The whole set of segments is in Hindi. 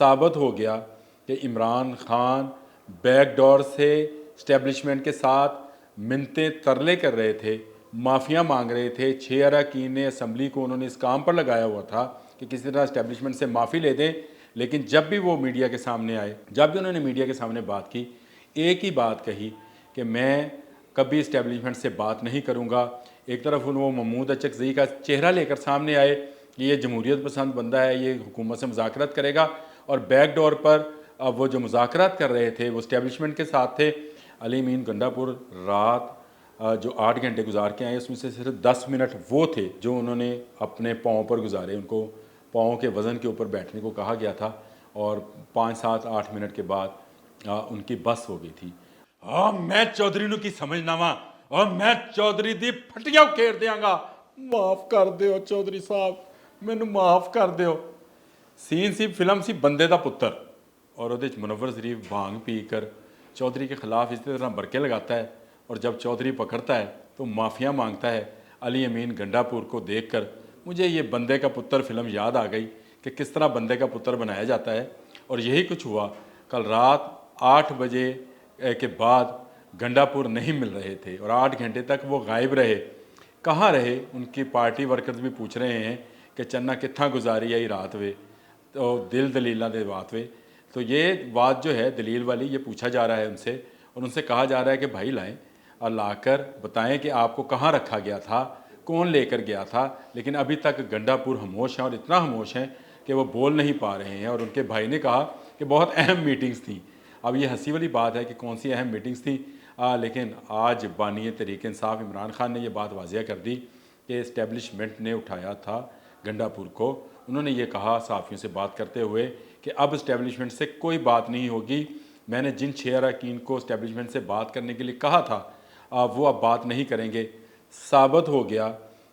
साबित हो गया कि इमरान खान बैकडोर से इस्टेब्लिशमेंट के साथ मिन्नतें तरले कर रहे थे, माफ़िया मांग रहे थे। 6 अरकान असम्बली को उन्होंने इस काम पर लगाया हुआ था कि किसी तरह इस्टेब्लिशमेंट से माफ़ी ले दें। लेकिन जब भी वो मीडिया के सामने आए, जब भी उन्होंने मीडिया के सामने बात की, एक ही बात कही कि मैं कभी इस्टेब्लिशमेंट से बात नहीं करूँगा। एक तरफ वो महमूद अचकज़ई का चेहरा लेकर सामने आए कि ये जमहूरियत पसंद बंदा है, ये हुकूमत से मुज़ाकरत करेगा, और बैकडोर पर वो जो मुज़ाकरत कर रहे थे वो इस्टेब्लिशमेंट के साथ थे। अली अमीन गंडापुर रात जो 8 घंटे गुजार के आए, उसमें से सिर्फ 10 मिनट वो थे जो उन्होंने अपने पाँव पर गुजारे। उनको पाँव के वज़न के ऊपर बैठने को कहा गया था और 5, 7, 8 मिनट के बाद उनकी बस हो गई थी। हाँ, मैं चौधरी नू की समझना वा और मैं चौधरी दी फटिया उकेर देंगा। माफ़ कर दो चौधरी साहब, मैनू माफ़ कर दो। सीन सी फिल्म सी बंदे दा पुत्तर, और उहदे मुनव्वर शरीफ भांग पी कर चौधरी के खिलाफ इसी तरह बरके लगाता है, और जब चौधरी पकड़ता है तो माफ़िया मांगता है। अली अमीन गंडापुर को देखकर मुझे ये बंदे का पुत्तर फिल्म याद आ गई कि किस तरह बंदे का पुत्तर बनाया जाता है। और यही कुछ हुआ। कल रात 8 बजे के बाद गंडापुर नहीं मिल रहे थे और 8 घंटे तक वो गायब रहे। कहाँ रहे? उनकी पार्टी वर्कर्स भी पूछ रहे हैं कि चन्ना कित्था गुजारी आई रात वे, तो दिल दलील दे बात वे। तो ये बात जो है दलील वाली, ये पूछा जा रहा है उनसे, और उनसे कहा जा रहा है कि भाई लाएं और लाकर बताएं कि आपको कहाँ रखा गया था, कौन लेकर गया था। लेकिन अभी तक गंडापुर खामोश हैं, और इतना खामोश हैं कि वो बोल नहीं पा रहे हैं। और उनके भाई ने कहा कि बहुत अहम मीटिंग्स थी। अब ये हंसी वाली बात है कि कौन सी अहम मीटिंग्स थी, लेकिन आज बानी तहरीक इंसाफ इमरान खान ने यह बात वाजिया कर दी कि इस्टेब्लिशमेंट ने उठाया था गंडापुर को। उन्होंने ये कहा सहाफ़ियों से बात करते हुए कि अब इस्टेब्लिशमेंट से कोई बात नहीं होगी। मैंने जिन 6 अरकान को इस्टेब्लिशमेंट से बात करने के लिए कहा था वो अब बात नहीं करेंगे। साबित हो गया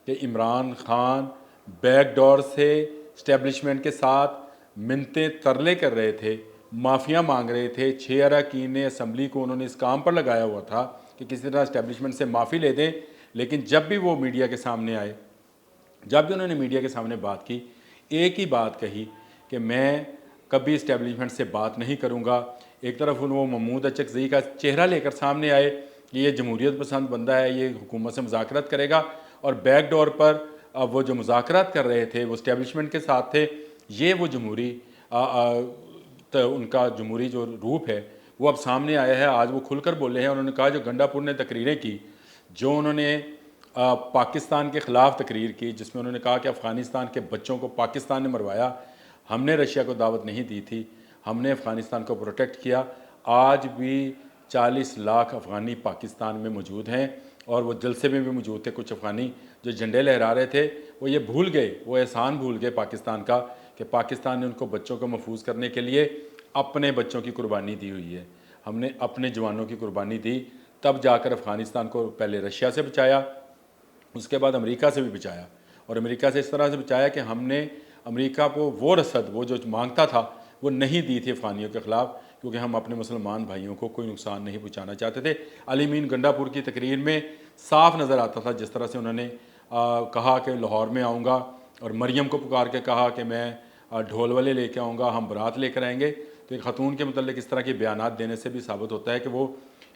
कि इमरान खान बैकडोर से इस्टेब्लिशमेंट के साथ मिन्नतें तरले कर रहे थे, माफ़िया मांग रहे थे। 6 अरकान असम्बली को उन्होंने इस काम पर लगाया हुआ था कि किसी तरह इस्टेब्लिशमेंट से माफ़ी ले दें। लेकिन जब भी वो मीडिया के सामने आए, जब भी उन्होंने मीडिया के सामने बात की, एक ही बात कही कि मैं कभी इस्टेब्लिशमेंट से बात नहीं करूँगा। एक तरफ वो महमूद अचकज़ई का चेहरा लेकर सामने आए कि ये जमहूरियत पसंद बंदा है, ये हुकूमत से मुज़ाकरत करेगा, और बैकडोर पर वो जो मुज़ाकरत कर रहे थे वो इस्टेब्लिशमेंट के साथ थे। ये वो जमहूरी तो उनका जमहूरी जो रूप है वो अब सामने आया है। आज वो खुलकर बोले हैं। उन्होंने कहा जो गंडापुर ने तकरीरें की, जो उन्होंने पाकिस्तान के ख़िलाफ़ तकरीर की, जिसमें उन्होंने कहा कि अफ़गानिस्तान के बच्चों को पाकिस्तान ने मरवाया, हमने रशिया को दावत नहीं दी थी, हमने अफ़गानिस्तान को प्रोटेक्ट किया। आज भी 40 लाख अफ़गानी पाकिस्तान में मौजूद हैं, और वो जलसे में भी मौजूद थे। कुछ अफ़गानी जो झंडे लहरा रहे थे वो ये भूल गए, वो एहसान भूल गए पाकिस्तान का, कि पाकिस्तान ने उनको बच्चों को महफूज करने के लिए अपने बच्चों की कुर्बानी दी हुई है। हमने अपने जवानों की कुर्बानी दी, तब जाकर अफ़गानिस्तान को पहले रशिया से बचाया, उसके बाद अमेरिका से भी बचाया। और अमेरिका से इस तरह से बचाया कि हमने अमेरिका को वो रसद, वो जो मांगता था, वो नहीं दी थी अफ़गानियों के ख़िलाफ़, क्योंकि हम अपने मुसलमान भाइयों को कोई नुकसान नहीं पहुँचाना चाहते थे। अली अमीन गंडापुर की तकरीर में साफ़ नज़र आता था, जिस तरह से उन्होंने कहा कि लाहौर में आऊँगा, और मरियम को पुकार के कहा कि मैं ढोल वाले लेके आऊँगा, हम बारात लेकर आएंगे। तो एक ख़तून के मतलब इस तरह के बयानात देने से भी साबित होता है कि वो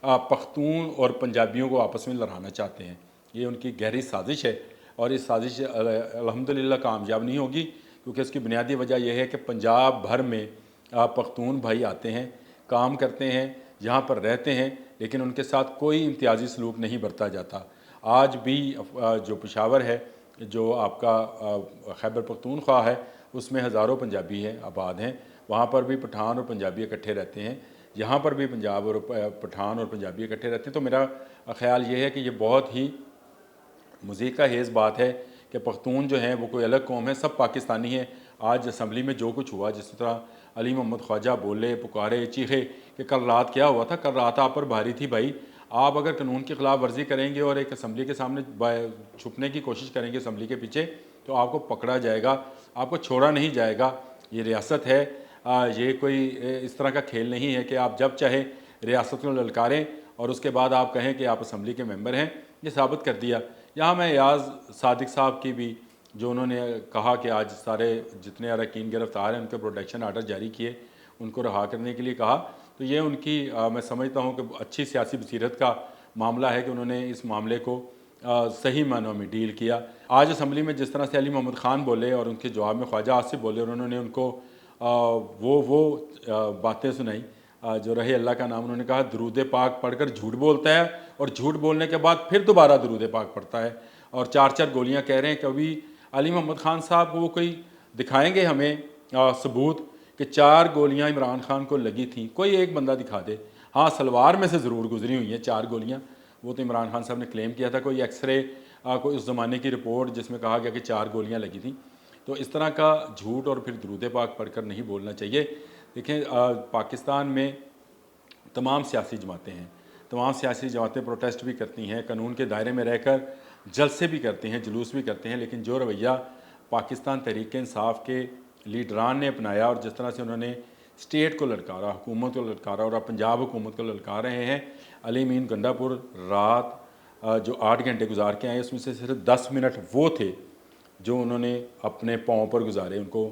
पख्तून और पंजाबियों को आपस में लड़ाना चाहते हैं। ये उनकी गहरी साजिश है, और इस साजिश अल्हम्दुलिल्लाह कामयाब नहीं होगी, क्योंकि इसकी बुनियादी वजह यह है कि पंजाब भर में पख्तून भाई आते हैं, काम करते हैं, यहाँ पर रहते हैं, लेकिन उनके साथ कोई इम्तियाजी सलूक नहीं बरता जाता। आज भी जो पेशावर है, जो आपका खैबर पख्तूनख्वा है, उसमें हज़ारों पंजाबी हैं, आबाद हैं। वहाँ पर भी पठान और पंजाबी इकट्ठे रहते हैं, यहाँ पर भी पंजाब और पठान और पंजाबी इकट्ठे रहते हैं। तो मेरा ख़्याल ये है कि ये बहुत ही मज़ीद का हेज़ बात है कि पख्तून जो हैं वो कोई अलग कौम है, सब पाकिस्तानी हैं। आज असम्बली में जो कुछ हुआ, जिस तरह अली मोहम्मद ख्वाजा बोले, पुकारे, चीखे कि कल रात क्या हुआ था, कल रात आप पर भारी थी भाई। आप अगर कानून की खिलाफ वर्जी करेंगे और एक असम्बली के सामने छुपने की कोशिश करेंगे असम्बली के पीछे, तो आपको पकड़ा जाएगा, आपको छोड़ा नहीं जाएगा। ये रियासत है, ये कोई इस तरह का खेल नहीं है कि आप जब चाहे रियासत को ललकारें और उसके बाद आप कहें कि आप असम्बली के मेंबर हैं। ये साबित कर दिया। यहाँ मैं याज़ सादिक साहब की भी जो उन्होंने कहा कि आज सारे जितने अरकान गिरफ्तार हैं उनके प्रोटेक्शन आर्डर जारी किए, उनको रहा करने के लिए कहा। तो ये उनकी मैं समझता हूँ कि अच्छी सियासी बसीरत का मामला है कि उन्होंने इस मामले को सही मानों में डील किया। आज असम्बली में जिस तरह से अली मोहम्मद ख़ान बोले और उनके जवाब में ख्वाजा आसिफ बोले और उन्होंने उनको बातें सुनाई जो रहे अल्लाह का नाम, उन्होंने कहा दरूद पाक पढ़कर झूठ बोलता है और झूठ बोलने के बाद फिर दोबारा दरूद पाक पढ़ता है और 4-4 गोलियां कह रहे हैं। कभी अली मोहम्मद ख़ान साहब को वो कोई दिखाएंगे हमें सबूत कि 4 गोलियां इमरान खान को लगी थी? कोई एक बंदा दिखा दे। हाँ, सलवार में से ज़रूर गुजरी हुई हैं 4 गोलियाँ, वो तो इमरान खान साहब ने क्लेम किया था। कोई एक्सरे कोई उस ज़माने की रिपोर्ट जिसमें कहा गया कि 4 गोलियाँ लगी थी। तो इस तरह का झूठ और फिर दरूद पाक पढ़कर नहीं बोलना चाहिए। देखें, पाकिस्तान में तमाम सियासी जमातें हैं, तमाम सियासी जमातें प्रोटेस्ट भी करती हैं, कानून के दायरे में रहकर जलसे भी करते हैं, जुलूस भी करते हैं, लेकिन जो रवैया पाकिस्तान तहरीक इंसाफ के लीडरान ने अपनाया और जिस तरह से उन्होंने स्टेट को ललकारा, हुकूमत को ललकारा और अब पंजाब हुकूमत को ललकार रहे हैं। अली मीन गंडापुर रात जो 8 घंटे गुजार के आए, उसमें से सिर्फ 10 मिनट वो थे जो उन्होंने अपने पाँव पर गुजारे। उनको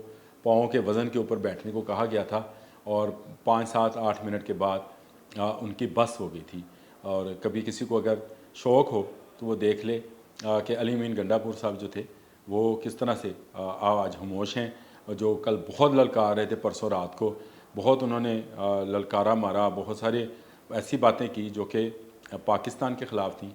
पाँव के वज़न के ऊपर बैठने को कहा गया था और 5, 7, 8 मिनट के बाद उनकी बस हो गई थी। और कभी किसी को अगर शौक़ हो तो वो देख ले कि अली मीन गंडापुर साहब जो थे वो किस तरह से आज खामोश हैं, और जो कल बहुत ललकार रहे थे, परसों रात को बहुत उन्होंने ललकारा मारा, बहुत सारे ऐसी बातें की जो कि पाकिस्तान के ख़िलाफ़ थी,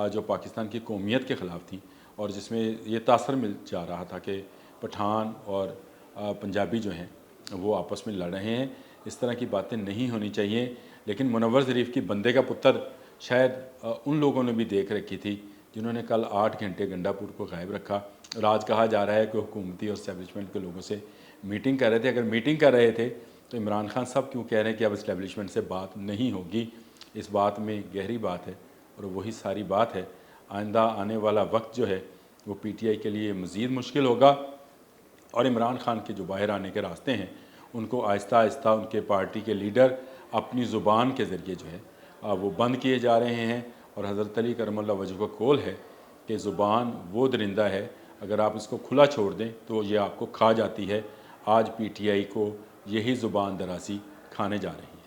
जो पाकिस्तान की कौमियत के ख़िलाफ़ थी, और जिसमें ये तासर मिल जा रहा था कि पठान और पंजाबी जो हैं वो आपस में लड़ रहे हैं। इस तरह की बातें नहीं होनी चाहिए। लेकिन मुनव्वर ज़रीफ़ की बंदे का पुत्र शायद उन लोगों ने भी देख रखी थी जिन्होंने कल 8 घंटे गंडापुर को गायब रखा। और आज कहा जा रहा है कि हुकूमती और इस्टेब्लिशमेंट के लोगों से मीटिंग कर रहे थे। अगर मीटिंग कर रहे थे तो इमरान खान साहब क्यों कह रहे हैं कि अब इस्टेब्लिशमेंट से बात नहीं होगी? इस बात में गहरी बात है और वही सारी बात है। आइंदा आने वाला वक्त जो है वो PTI के लिए मज़ीद मुश्किल होगा और इमरान खान के जो बाहर आने के रास्ते हैं उनको आहिस्ता आहिस्ता उनके पार्टी के लीडर अपनी ज़ुबान के ज़रिए जो है वो बंद किए जा रहे हैं। और हज़रत अली करमल्लाह वजह का कौल है कि ज़ुबान वो दरिंदा है, अगर आप इसको खुला छोड़ दें तो ये आपको खा जाती है। आज PTI को यही ज़ुबान दराज़ी खाने जा रही है।